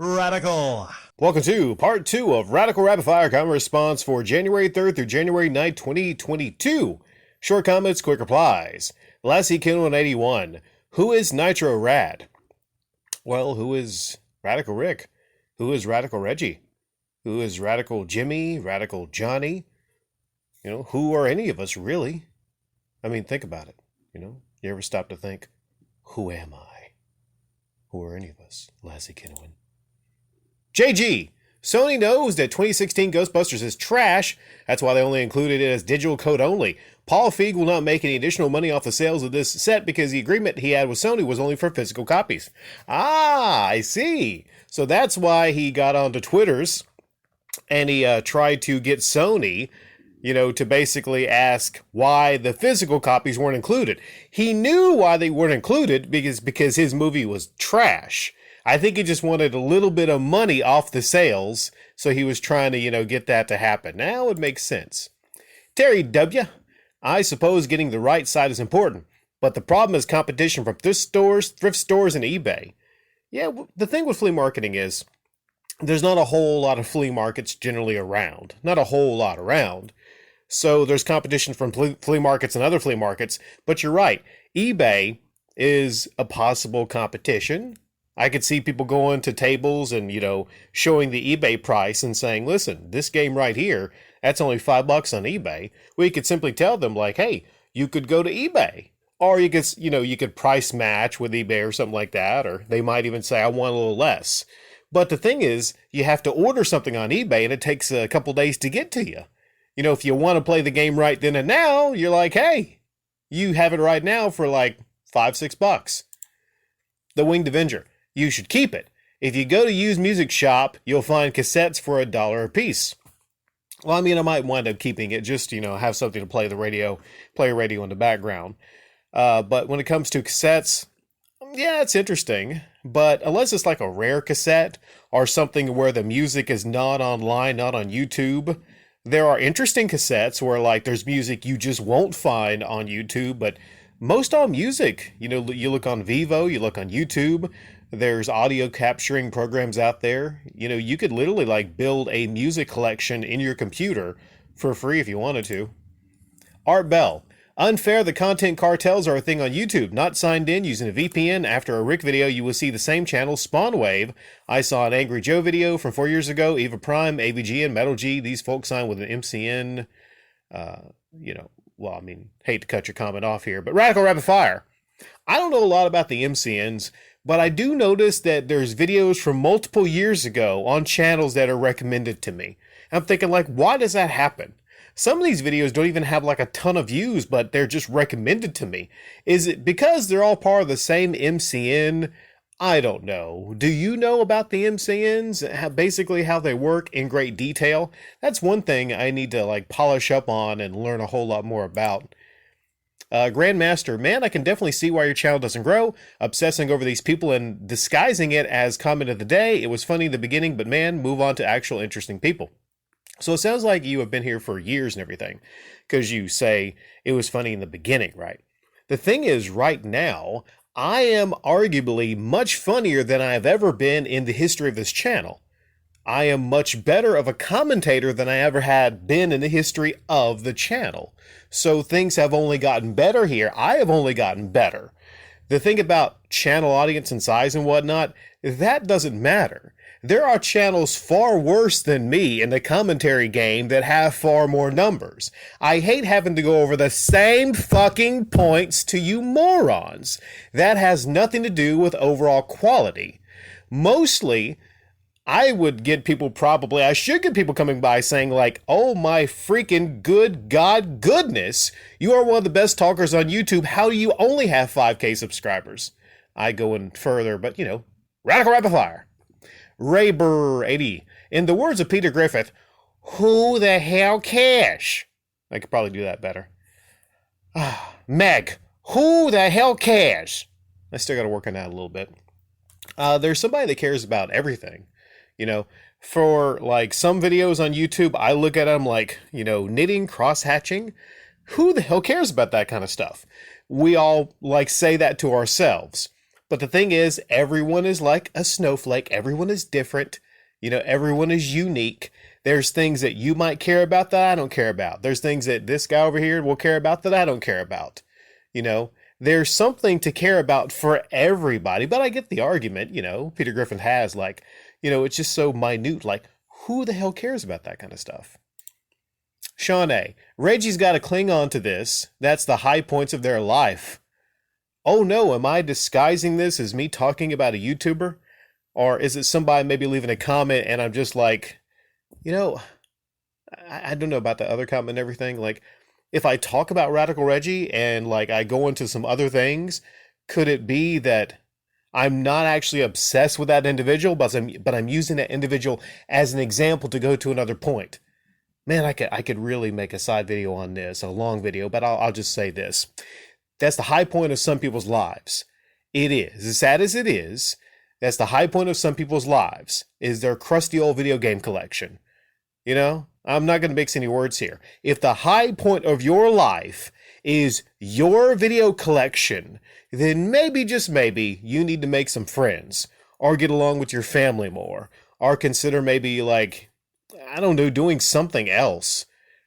Radical. Welcome to part 2 of Radical Rapid Fire comment response for January 3rd through January 9th, 2022. Short comments, quick replies. Lassie Kindle 81. Who is Nitro Rad? Well, who is Radical Rick? Who is Radical Reggie? Who is Radical Jimmy? Radical Johnny? Who are any of us really? I mean, think about it. You ever stop to think, who am I? Who are any of us? Lassie Kindle. JG, Sony knows that 2016 Ghostbusters is trash. That's why they only included it as digital code only. Paul Feig will not make any additional money off the sales of this set because the agreement he had with Sony was only for physical copies. Ah, I see. So that's why he got onto Twitter's and he tried to get Sony, to basically ask why the physical copies weren't included. He knew why they weren't included because his movie was trash. I think he just wanted a little bit of money off the sales, so he was trying to, get that to happen. Now it makes sense. Terry W., I suppose getting the right side is important, but the problem is competition from thrift stores, and eBay. Yeah, the thing with flea marketing is there's not a whole lot of flea markets generally around. Not a whole lot around. So there's competition from flea markets and other flea markets, but you're right. eBay is a possible competition. I could see people going to tables and, showing the eBay price and saying, listen, this game right here, that's only $5 on eBay. We could simply tell them like, hey, you could go to eBay, or you could price match with eBay or something like that. Or they might even say, I want a little less. But the thing is, you have to order something on eBay and it takes a couple days to get to you. If you want to play the game right then and now, you're like, hey, you have it right now for like $5-6. The Winged Avenger. You should keep it. If you go to Used Music Shop, you'll find cassettes for $1 a piece. Well, I mean, I might wind up keeping it just, have something to play radio in the background. But when it comes to cassettes, yeah, it's interesting. But unless it's like a rare cassette or something where the music is not online, not on YouTube, there are interesting cassettes where like there's music you just won't find on YouTube, but most all music, you look on Vivo, you look on YouTube, there's audio capturing programs out there. You could literally like build a music collection in your computer for free if you wanted to. Art Bell. Unfair, the content cartels are a thing on YouTube. Not signed in using a VPN. After a Rick video, you will see the same channel, Spawnwave. I saw an Angry Joe video from 4 years ago. Eva Prime, AVG, and Metal G. These folks signed with an MCN. Well, I mean, hate to cut your comment off here, but Radical Rapid Fire. I don't know a lot about the MCNs, but I do notice that there's videos from multiple years ago on channels that are recommended to me. I'm thinking like, why does that happen? Some of these videos don't even have like a ton of views, but they're just recommended to me. Is it because they're all part of the same MCN? I don't know. Do you know about the MCNs? Basically how they work in great detail? That's one thing I need to like polish up on and learn a whole lot more about. Grandmaster, man, I can definitely see why your channel doesn't grow. Obsessing over these people and disguising it as comment of the day. It was funny in the beginning, but man, move on to actual interesting people. So it sounds like you have been here for years and everything, because you say it was funny in the beginning, right? The thing is, right now, I am arguably much funnier than I have ever been in the history of this channel. I am much better of a commentator than I ever had been in the history of the channel. So things have only gotten better here. I have only gotten better. The thing about channel audience and size and whatnot, that doesn't matter. There are channels far worse than me in the commentary game that have far more numbers. I hate having to go over the same fucking points to you morons. That has nothing to do with overall quality. Mostly, I should get people coming by saying like, oh my freaking good God goodness, you are one of the best talkers on YouTube. How do you only have 5K subscribers? I go in further, but Radical Rapid Fire. Rayber80. In the words of Peter Griffith, who the hell cares? I could probably do that better. Meg, who the hell cares? I still got to work on that a little bit. There's somebody that cares about everything. For like some videos on YouTube, I look at them like, knitting, cross-hatching. Who the hell cares about that kind of stuff? We all like say that to ourselves. But the thing is, everyone is like a snowflake. Everyone is different. Everyone is unique. There's things that you might care about that I don't care about. There's things that this guy over here will care about that I don't care about. You know, there's something to care about for everybody. But I get the argument, Peter Griffin has like, it's just so minute. Like, who the hell cares about that kind of stuff? Sean A. Reggie's got to cling on to this. That's the high points of their life. Oh no, am I disguising this as me talking about a YouTuber? Or is it somebody maybe leaving a comment and I'm just like, I don't know about the other comment and everything. Like, if I talk about Radical Reggie and like I go into some other things, could it be that I'm not actually obsessed with that individual, but I'm using that individual as an example to go to another point? Man, I could really make a side video on this, a long video, but I'll just say this. That's the high point of some people's lives. It is. As sad as it is, that's the high point of some people's lives, is their crusty old video game collection. I'm not going to mix any words here. If the high point of your life is your video collection, then maybe, just maybe, you need to make some friends, or get along with your family more, or consider maybe like, I don't know, doing something else.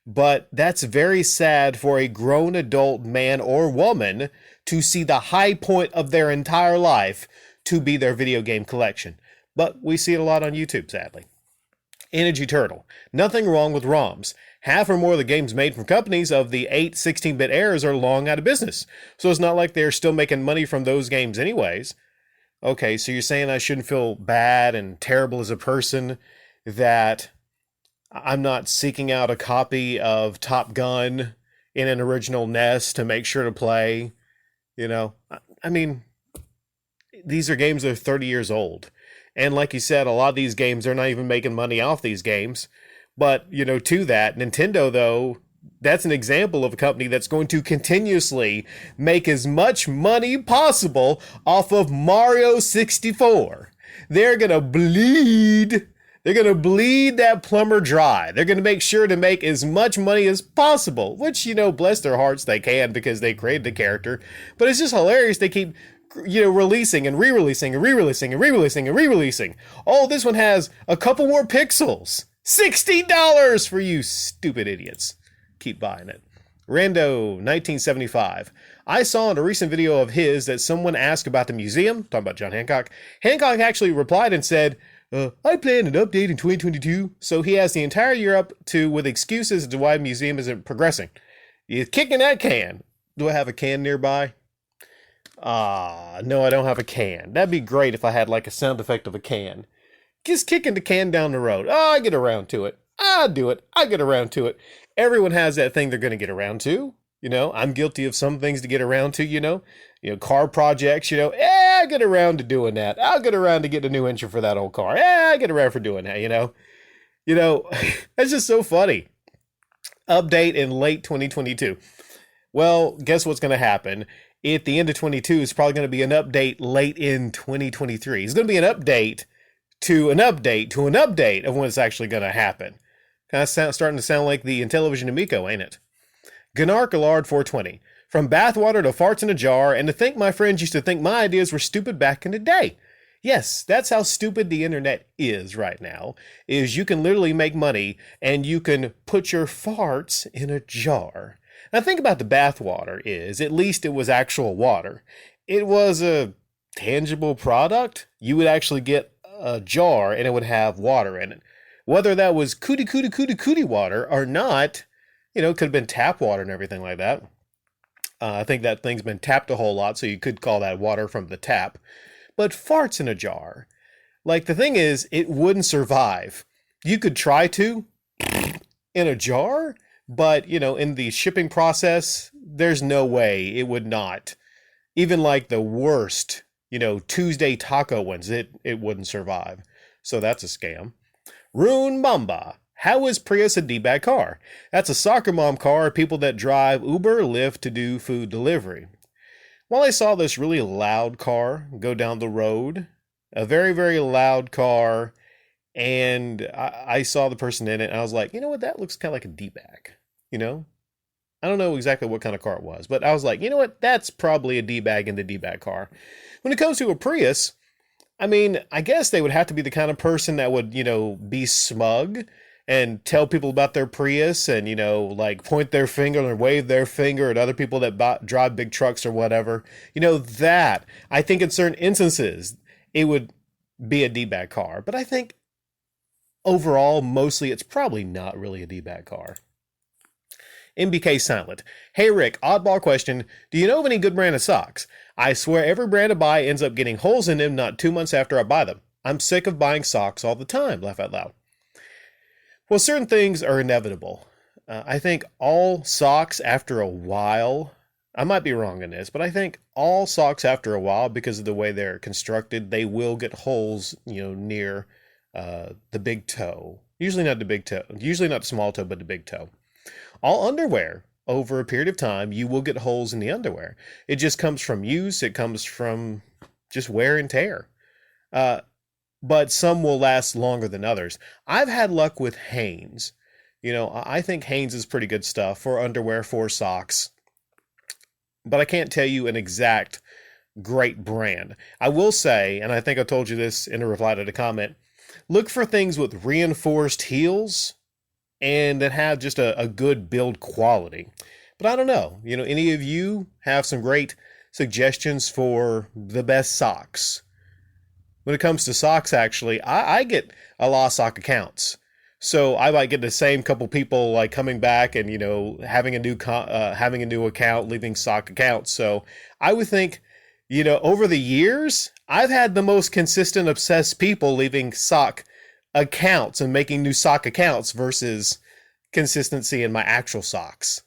But that's very sad for a grown adult man or woman to see the high point of their entire life to be their video game collection. But we see it a lot on YouTube, sadly. Energy Turtle. Nothing wrong with ROMs. Half or more of the games made from companies of the 8 16-bit eras are long out of business. So it's not like they're still making money from those games anyways. Okay, so you're saying I shouldn't feel bad and terrible as a person that I'm not seeking out a copy of Top Gun in an original NES to make sure to play. I mean, these are games that are 30 years old. And like you said, a lot of these games, they're not even making money off these games. But, to that, Nintendo, though, that's an example of a company that's going to continuously make as much money possible off of Mario 64. They're going to bleed. They're going to bleed that plumber dry. They're going to make sure to make as much money as possible, which, bless their hearts, they can because they created the character. But it's just hilarious. They keep, releasing and re-releasing and re-releasing and re-releasing and re-releasing. Oh, this one has a couple more pixels. $60 for you stupid idiots. Keep buying it. Rando 1975. I saw in a recent video of his that someone asked about the museum, talking about John Hancock. Hancock actually replied and said, I plan an update in 2022, so he has the entire year up to with excuses as to why the museum isn't progressing. You're kicking that can. Do I have a can nearby? No, I don't have a can. That'd be great if I had like a sound effect of a can. Just kicking the can down the road. Oh, I get around to it. I do it. I get around to it. Everyone has that thing they're going to get around to. I'm guilty of some things to get around to, car projects, I get around to doing that. I'll get around to getting a new engine for that old car. I get around for doing that, That's just so funny. Update in late 2022. Well, guess what's going to happen? At the end of 22, it's probably going to be an update late in 2023. It's going to be an update to an update to an update of when it's actually going to happen. Kind of starting to sound like the Intellivision Amico, ain't it? Gunnar Gallard 420. From bathwater to farts in a jar, and to think my friends used to think my ideas were stupid back in the day. Yes, that's how stupid the internet is right now, is you can literally make money and you can put your farts in a jar. Now think about the bathwater is, at least it was actual water. It was a tangible product. You would actually get a jar and it would have water in it. Whether that was cootie water or not, it could have been tap water and everything like that. I think that thing's been tapped a whole lot, so you could call that water from the tap. But farts in a jar. Like, the thing is, it wouldn't survive. You could try to in a jar, but, in the shipping process, there's no way it would not. Even like the worst, Tuesday taco ones, it wouldn't survive. So that's a scam. Rune Mamba. How is Prius a D-bag car? That's a soccer mom car, people that drive Uber, Lyft to do food delivery. Well, I saw this really loud car go down the road, a very, very loud car, and I saw the person in it, and I was like, you know what, that looks kind of like a D-bag, I don't know exactly what kind of car it was, but I was like, you know what? That's probably a D-bag in the D-bag car. When it comes to a Prius, I mean, I guess they would have to be the kind of person that would, be smug and tell people about their Prius and, like point their finger or wave their finger at other people that drive big trucks or whatever. That I think in certain instances it would be a D-bag car. But I think overall, mostly it's probably not really a D-bag car. MBK Silent. Hey Rick, oddball question. Do you know of any good brand of socks? I swear every brand I buy ends up getting holes in them not 2 months after I buy them. I'm sick of buying socks all the time. Laugh out loud. Well, certain things are inevitable. I think all socks after a while, I might be wrong in this, but I think all socks after a while, because of the way they're constructed, they will get holes, near the big toe. Usually not the big toe, usually not the small toe, but the big toe. All underwear, over a period of time, you will get holes in the underwear. It just comes from use. It comes from just wear and tear. But some will last longer than others. I've had luck with Hanes. I think Hanes is pretty good stuff for underwear, for socks. But I can't tell you an exact great brand. I will say, and I think I told you this in a reply to the comment, look for things with reinforced heels and that have just a good build quality. But I don't know, any of you have some great suggestions for the best socks? When it comes to socks, actually, I get a lot of sock accounts. So I might get the same couple people like coming back and, having a new account, leaving sock accounts. So I would think, over the years, I've had the most consistent obsessed people leaving sock accounts and making new sock accounts versus consistency in my actual socks.